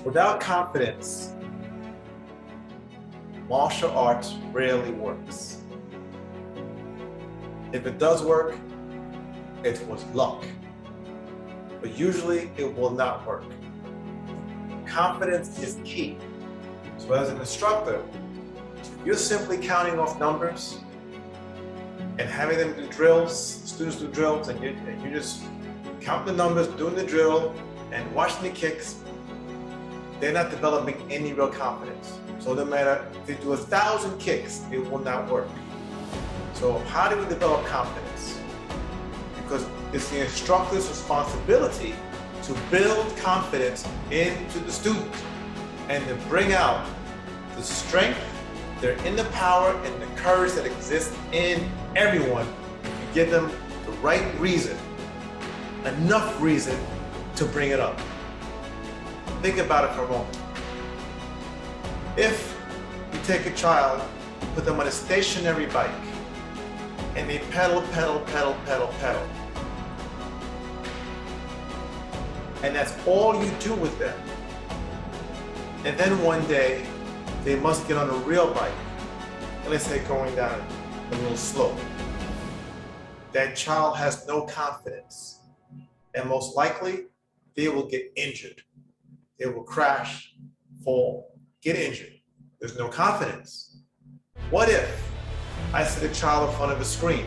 Without confidence, martial arts rarely works. If it does work, it was luck. But usually it will not work. Confidence is key. So as an instructor, you're simply counting off numbers and having them do drills, students do drills, and you just count the numbers, doing the drill, and watching the kicks. They're not developing any real confidence. So no matter if they do 1,000 kicks, it will not work. So how do we develop confidence? Because it's the instructor's responsibility to build confidence into the student and to bring out the strength, their inner power, and the courage that exists in everyone if you give them the right reason, enough reason to bring it up. Think about it for a moment. If you take a child, put them on a stationary bike, and they pedal, pedal, pedal, pedal, pedal, and that's all you do with them, and then one day they must get on a real bike, and let's say going down a little slope, that child has no confidence, and most likely they will get injured. They will crash, fall, get injured. There's no confidence. What if I sit a child in front of a screen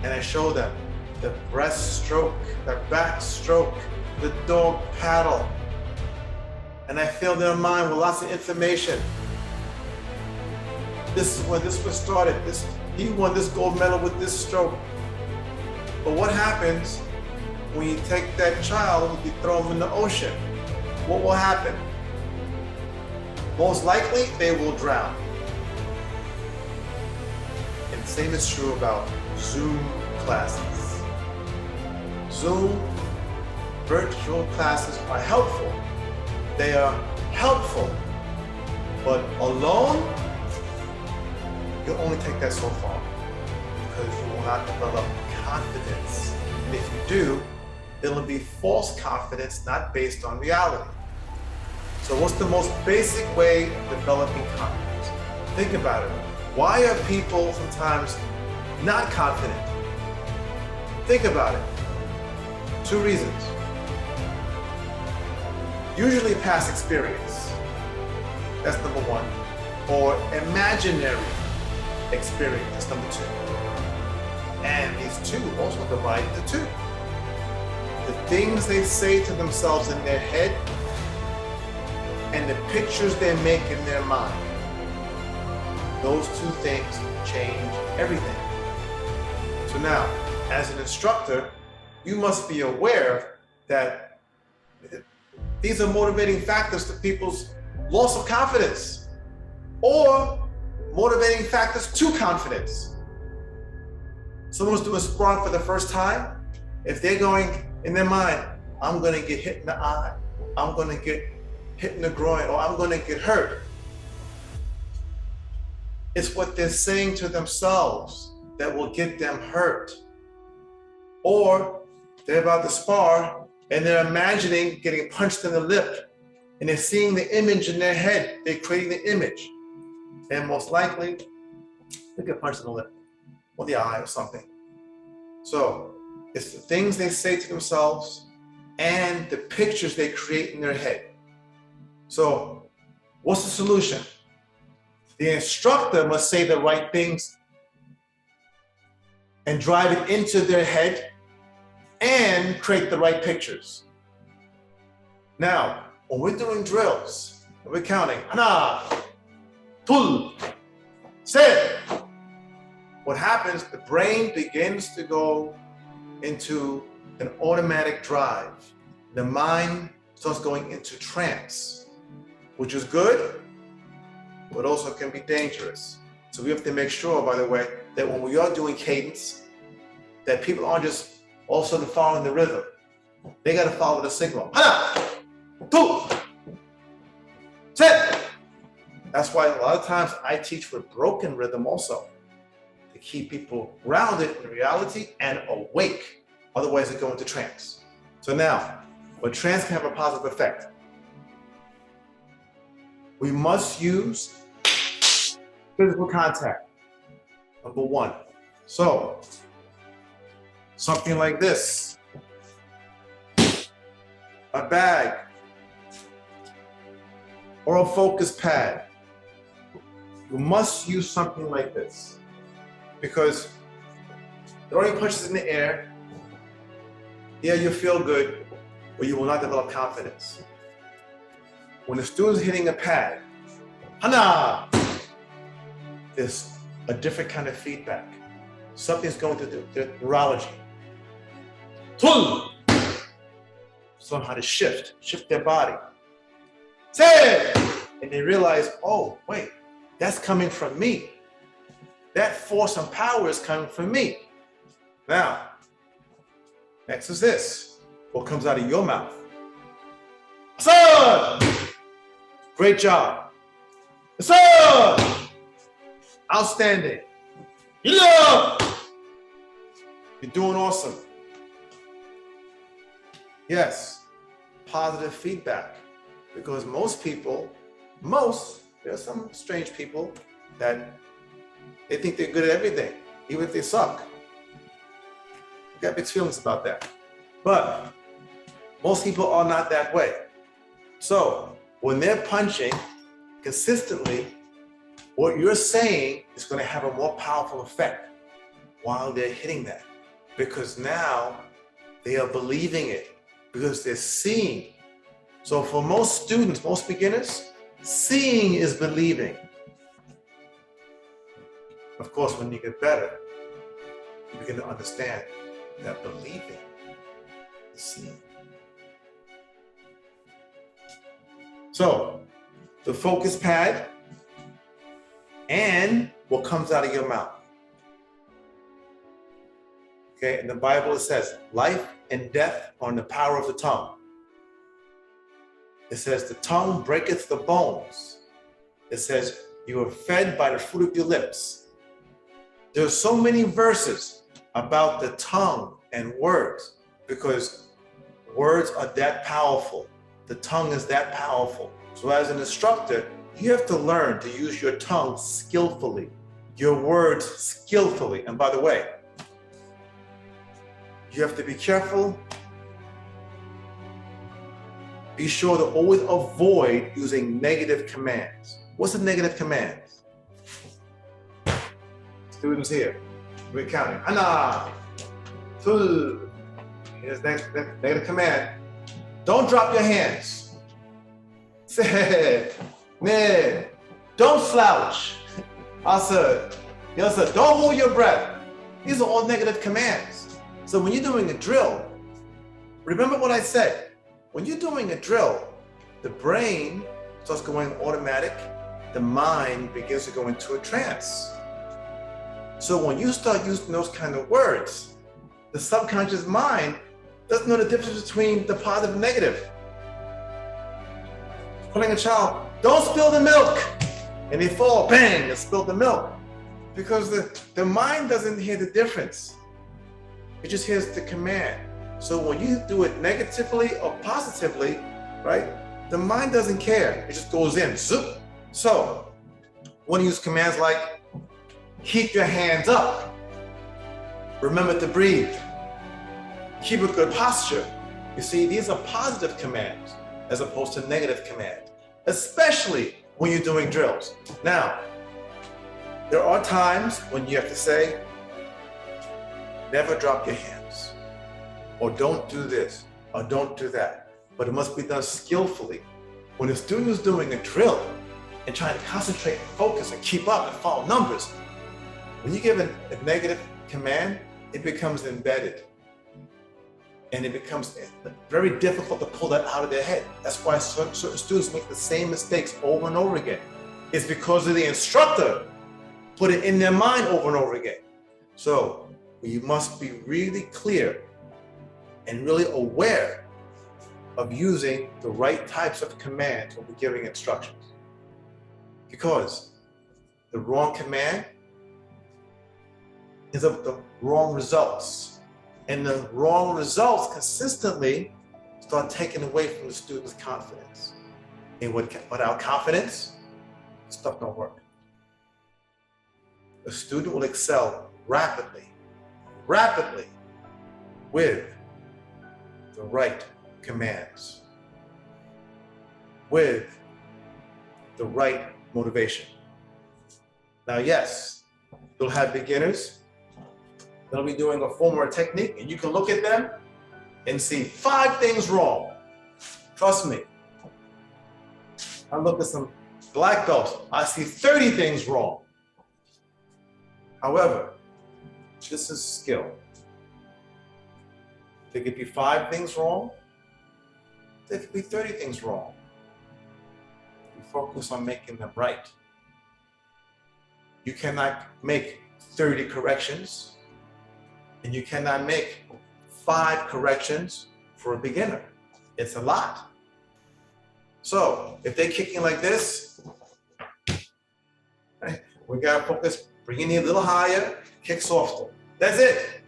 and I show them the breaststroke, the backstroke, the dog paddle, and I fill their mind with lots of information? This is when this was started. He won this gold medal with this stroke. But what happens when you take that child and you throw them in the ocean? What will happen? Most likely, they will drown. And the same is true about Zoom classes. Zoom virtual classes are helpful. They are helpful, but alone, you'll only take that so far because you will not develop confidence. And if you do, it'll be false confidence, not based on reality. So what's the most basic way of developing confidence? Think about it. Why are people sometimes not confident? Think about it. 2 reasons. Usually past experience. That's number 1. Or imaginary experience. That's number 2. And these 2 also divide into 2. The things they say to themselves in their head and the pictures they make in their mind. Those 2 things change everything. So now, as an instructor, you must be aware that these are motivating factors to people's loss of confidence or motivating factors to confidence. Someone's doing sparring for the first time. If they're going in their mind, I'm going to get hit in the eye, I'm going to get hit in the groin, or I'm going to get hurt. It's what they're saying to themselves that will get them hurt. Or they're about to spar and they're imagining getting punched in the lip and they're seeing the image in their head. They're creating the image. And most likely, they get punched in the lip or the eye or something. So it's the things they say to themselves and the pictures they create in their head. So what's the solution? The instructor must say the right things and drive it into their head and create the right pictures. Now, when we're doing drills, we're counting, 하나, 둘, 셋. What happens, the brain begins to go into an automatic drive. The mind starts going into trance, which is good, but also can be dangerous. So we have to make sure, by the way, that when we are doing cadence, that people aren't just all of a sudden following the rhythm. They got to follow the signal. 하나, 둘, 셋. That's why a lot of times I teach with broken rhythm also, to keep people grounded in reality and awake. Otherwise they go into trance. So now, but trance can have a positive effect. We must use physical contact, number one. So, something like this, a bag, or a focus pad. You must use something like this because throwing punches in the air, yeah, you feel good, but you will not develop confidence. When the student's hitting a pad, hana, there's a different kind of feedback. Something's going through the neurology. Tul! So how to shift their body. Say! And they realize, oh, wait, that's coming from me. That force and power is coming from me. Now, next is this. What comes out of your mouth? Son! Great job. Son! Outstanding. Yeah! You're doing awesome. Yes, positive feedback. Because most people, there's some strange people that they think they're good at everything, even if they suck. I got mixed feelings about that. But most people are not that way. So when they're punching consistently, what you're saying is going to have a more powerful effect while they're hitting that. Because now they are believing it, because they're seeing. So for most students, most beginners, seeing is believing. Of course, when you get better, you begin to understand that believing is seeing. So, the focus pad and what comes out of your mouth. Okay, in the Bible it says, life and death are in the power of the tongue. It says, the tongue breaketh the bones. It says, you are fed by the fruit of your lips. There are so many verses about the tongue and words because words are that powerful. The tongue is that powerful. So as an instructor, you have to learn to use your tongue skillfully, your words skillfully. And by the way, you have to be careful. Be sure to always avoid using negative commands. What's a negative command? Students here, we're counting. Hana, two. Here's negative command. Don't drop your hands. Say, man, don't slouch. Also, don't hold your breath. These are all negative commands. So when you're doing a drill, remember what I said. When you're doing a drill, the brain starts going automatic. The mind begins to go into a trance. So when you start using those kind of words, the subconscious mind doesn't know the difference between the positive and negative. Telling a child, don't spill the milk. And they fall, bang, and spill the milk. Because the mind doesn't hear the difference. It just hears the command. So when you do it negatively or positively, right, the mind doesn't care. It just goes in, zoop. So when you use commands like, keep your hands up. Remember to breathe. Keep a good posture. You see, these are positive commands as opposed to negative commands, especially when you're doing drills. Now, there are times when you have to say, never drop your hands, or don't do this, or don't do that. But it must be done skillfully. When a student is doing a drill and trying to concentrate and focus and keep up and follow numbers, when you give a negative command, it becomes embedded. And it becomes very difficult to pull that out of their head. That's why certain students make the same mistakes over and over again. It's because of the instructor put it in their mind over and over again. So you must be really clear and really aware of using the right types of commands when we're giving instructions. Because the wrong command is of the wrong results. And the wrong results consistently start taking away from the student's confidence. And without confidence, stuff don't work. A student will excel rapidly with the right commands, with the right motivation. Now, yes, you'll have beginners that'll be doing a form or a technique, and you can look at them and see 5 things wrong. Trust me. I look at some black belts, I see 30 things wrong. However, this is skill. There could be 5 things wrong. There could be 30 things wrong. You focus on making them right. You cannot make 30 corrections, and you cannot make 5 corrections for a beginner. It's a lot. So if they're kicking like this, right, we gotta focus, bring your knee a little higher, kick softer. That's it.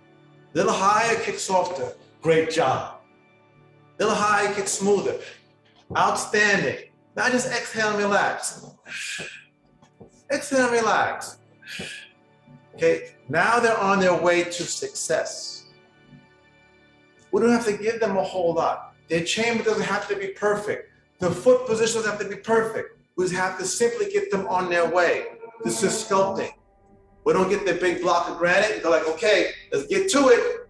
Little higher, kick softer. Great job. Little higher, kick smoother. Outstanding. Now just exhale and relax. Exhale and relax. Okay, now they're on their way to success. We don't have to give them a whole lot. Their chamber doesn't have to be perfect. The foot position doesn't have to be perfect. We just have to simply get them on their way. This is sculpting. We don't get the big block of granite and go like, okay, let's get to it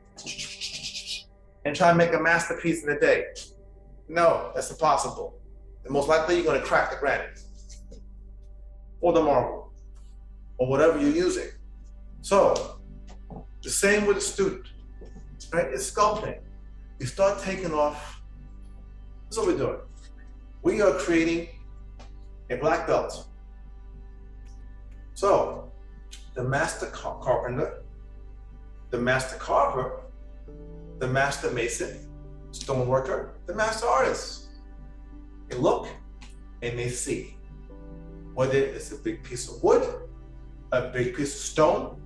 and try and make a masterpiece in a day. No, that's impossible. And most likely you're going to crack the granite or the marble or whatever you're using. So the same with a student, right? It's sculpting. You start taking off. This is what we're doing. We are creating a black belt. So the master carpenter, the master carver, the master mason, stoneworker, the master artist. They look and they see. Whether it's a big piece of wood, a big piece of stone,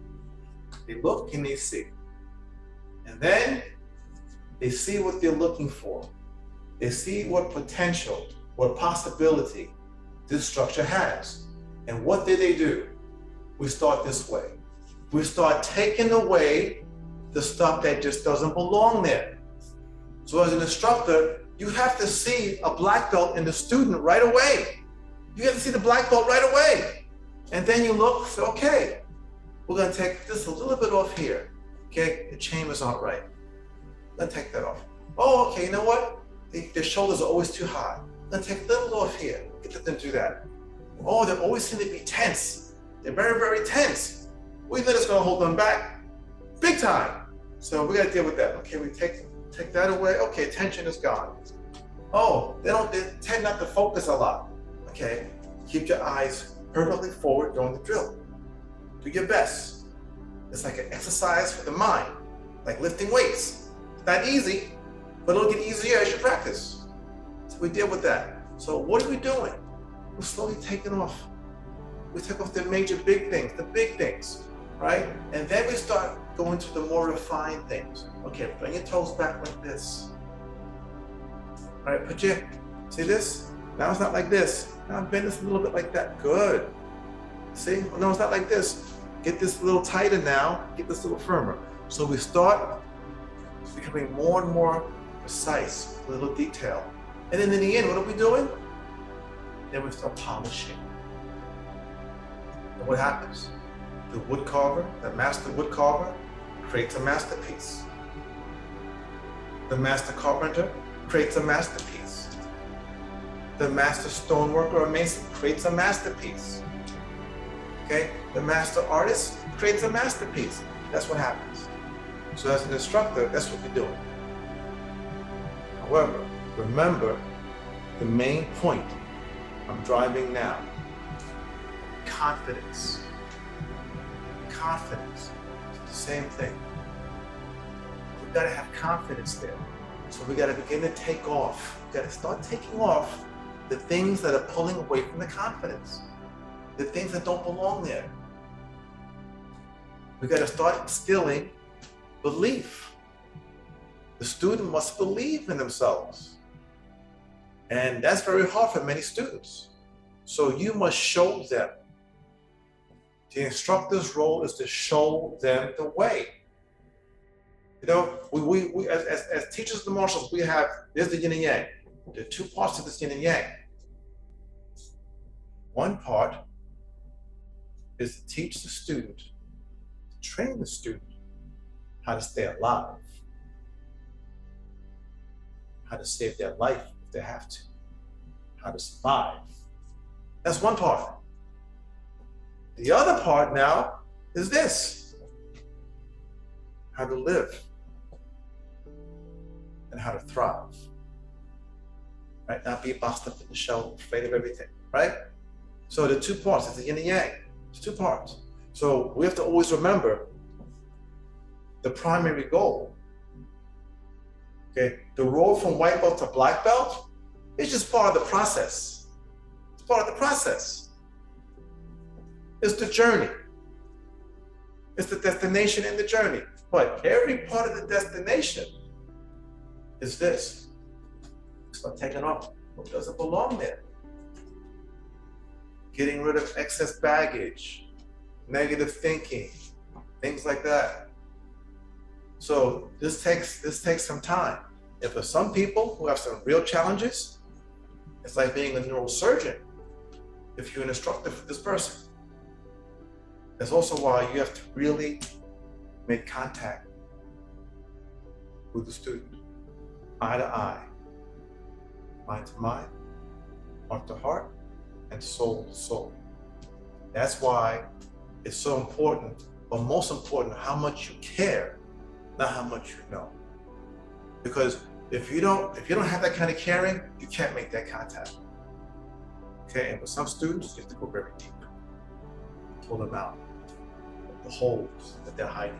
they look and they see. And then they see what they're looking for. They see what potential, what possibility this structure has. And what did they do? We start this way. We start taking away the stuff that just doesn't belong there. So as an instructor, you have to see a black belt in the student right away. You have to see the black belt right away. And then you look, say, okay, we're gonna take this a little bit off here. Okay, the chambers aren't right. Let's take that off. Oh, okay, you know what? Their shoulders are always too high. Let's take a little off here. Get them to do that. Oh, they always seem to be tense. They're very, very tense. We know it's gonna hold them back big time. So we gotta deal with that. Okay, we take that away. Okay, tension is gone. Oh, they tend not to focus a lot. Okay, keep your eyes perfectly forward during the drill. Do your best. It's like an exercise for the mind, like lifting weights. It's not easy, but it'll get easier as you practice. So we deal with that. So what are we doing? We're slowly taking off. We take off the major big things, right? And then we start going to the more refined things. Okay, bring your toes back like this. All right, see this? Now it's not like this. Now bend this a little bit like that. Good. See? No, it's not like this. Get this a little tighter now. Get this a little firmer. So we start becoming more and more precise, a little detail. And then in the end, what are we doing? Then we start polishing. And what happens? The wood carver, the master wood carver, creates a masterpiece. The master carpenter creates a masterpiece. The master stoneworker or mason creates a masterpiece. Okay? The master artist creates a masterpiece. That's what happens. So as an instructor, that's what you're doing. However, remember the main point I'm driving now. Confidence. Confidence. It's the same thing. We've got to have confidence there. So we got to begin to take off. We got to start taking off the things that are pulling away from the confidence. The things that don't belong there. We got to start instilling belief. The student must believe in themselves. And that's very hard for many students. So you must show them. The instructor's role is to show them the way. You know, we as teachers of the martial arts, there's the yin and yang. There are two parts to this yin and yang. One part is to teach the student, to train the student how to stay alive, how to save their life if they have to, how to survive. That's one part. The other part now is this: how to live and how to thrive. Right? Not be boxed up in the shell, afraid of everything, right? So the two parts, it's the yin and yang. It's two parts. So we have to always remember the primary goal. Okay, the road from white belt to black belt is just part of the process. It's part of the process. It's the journey. It's the destination in the journey. But every part of the destination is this. Start taking off what doesn't belong there. Getting rid of excess baggage, negative thinking, things like that. So this takes some time. And for some people who have some real challenges, it's like being a neurosurgeon if you're an instructor for this person. That's also why you have to really make contact with the student, eye to eye, mind to mind, heart to heart, and soul to soul. That's why it's so important, but most important, how much you care, not how much you know. Because if you don't have that kind of caring, you can't make that contact. Okay, and for some students, you have to go very deep, pull them out, the holes that they're hiding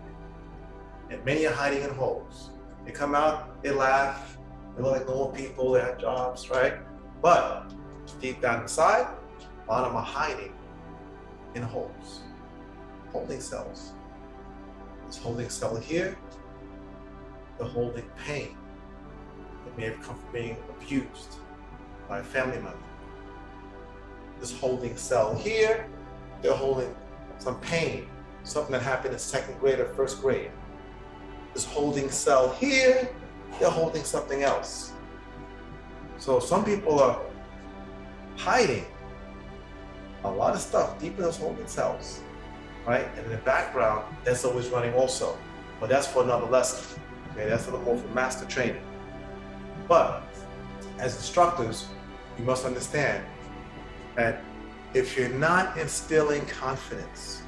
in. And many are hiding in holes. They come out, they laugh, they look like normal people, they have jobs, right? But deep down inside, a lot of them are hiding in holes, holding cells. This holding cell here, the holding pain that may have come from being abused by a family member. This holding cell here, they're holding some pain, something that happened in second grade or first grade. This holding cell here, they're holding something else. So some people are hiding a lot of stuff deep in those holding cells, right? And in the background, that's always running also. But that's for another lesson. Okay, that's a little more for master training. But as instructors, you must understand that if you're not instilling confidence,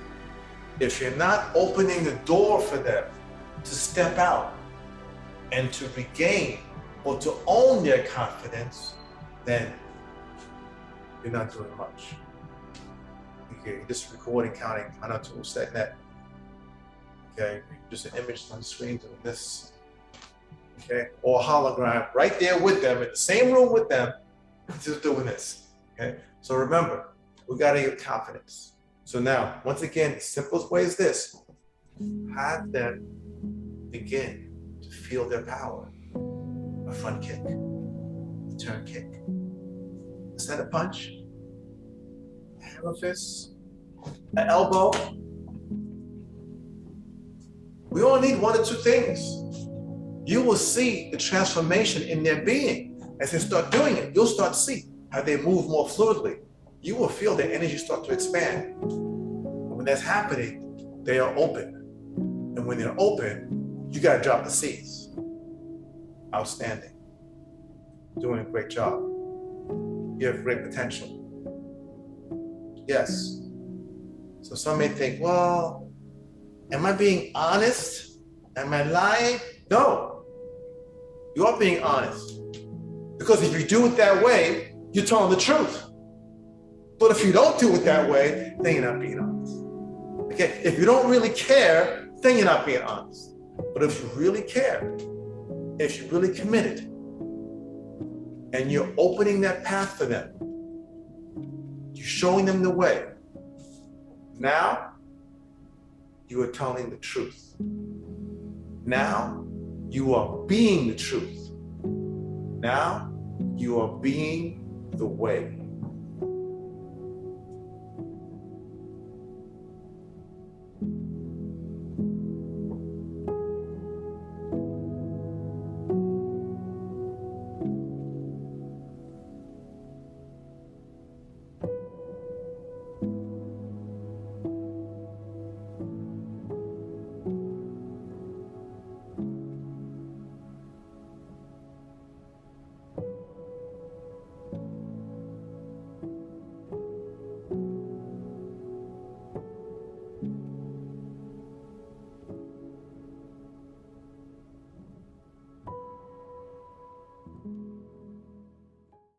if you're not opening the door for them to step out and to regain or to own their confidence, then you're not doing much. Okay, just recording, counting, I know to set that. Okay, just an image on the screen doing this. Okay, or a hologram right there with them, in the same room with them, just doing this. Okay, so remember, we gotta get confidence. So now, once again, the simplest way is this: have them begin to feel their power. A front kick, a turn kick, a center punch, a hammer fist, an elbow. We only need one or two things. You will see the transformation in their being. As they start doing it, you'll start to see how they move more fluidly. You will feel their energy start to expand. And when that's happening, they are open. And when they're open, you gotta drop the C's. Outstanding. Doing a great job. You have great potential. Yes. So some may think, well, am I being honest? Am I lying? No. You are being honest. Because if you do it that way, you're telling the truth. But if you don't do it that way, then you're not being honest. Okay? If you don't really care, then you're not being honest. But if you really care, if you're really committed, and you're opening that path for them, you're showing them the way, now you are telling the truth. Now you are being the truth. Now You are being the way.